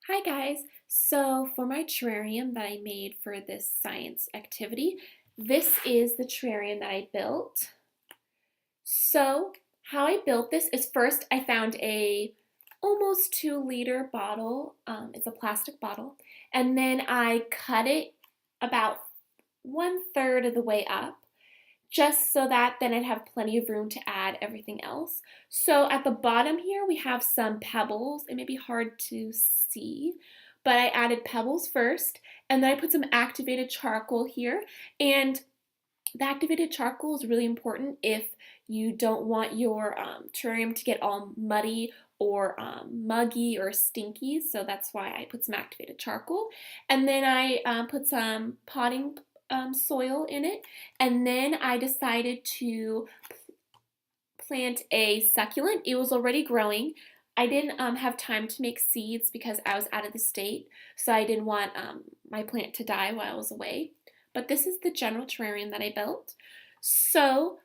Hi guys! So for my terrarium that I made for this science activity, this is the terrarium that I built. So how I built this is first I found a almost 2-liter bottle. It's a plastic bottle. And then I cut it about 1/3 of the way up just so that then I'd have plenty of room to add everything else. So at the bottom here we have some pebbles. It may be hard to see, but I added pebbles first, and then I put some activated charcoal here. And the activated charcoal is really important if you don't want your terrarium to get all muddy or muggy or stinky, so that's why I put some activated charcoal. And then I put some potting soil in it, and then I decided to plant a succulent. It was already growing. I didn't have time to make seeds because I was out of the state, so I didn't want my plant to die while I was away. But this is the general terrarium that I built. So,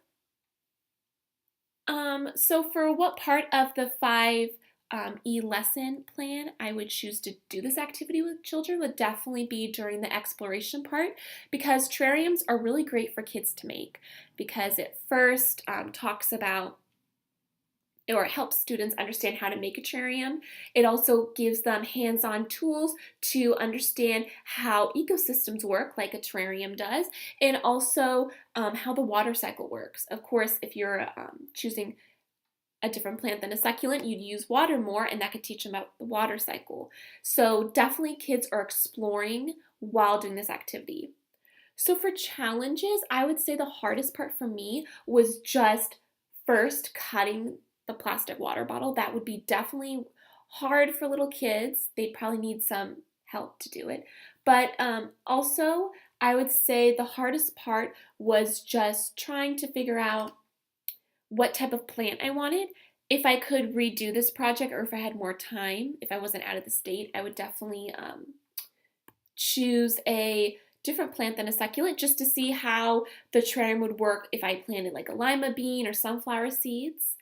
so for what part of the 5E lesson plan I would choose to do this activity with children would definitely be during the exploration part, because terrariums are really great for kids to make, because it first talks about or it helps students understand how to make a terrarium. It also gives them hands-on tools to understand how ecosystems work, like a terrarium does, and also how the water cycle works. Of course, if you're choosing a different plant than a succulent, you'd use water more, and that could teach them about the water cycle. So definitely kids are exploring while doing this activity. So for challenges, I would say the hardest part for me was just first cutting the plastic water bottle. That would be definitely hard for little kids. They'd probably need some help to do it. But also, I would say the hardest part was just trying to figure out what type of plant I wanted. If I could redo this project, or if I had more time, if I wasn't out of the state, I would definitely choose a different plant than a succulent, just to see how the terrarium would work if I planted like a lima bean or sunflower seeds.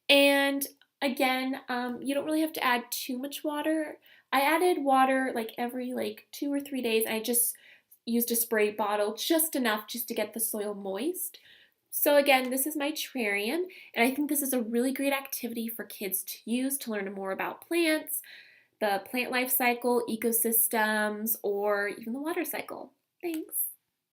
And again, you don't really have to add too much water. I added water like every 2 or 3 days. I just used a spray bottle, just enough just to get the soil moist. So again, this is my terrarium, and I think this is a really great activity for kids to use to learn more about plants, the plant life cycle, ecosystems, or even the water cycle. Thanks.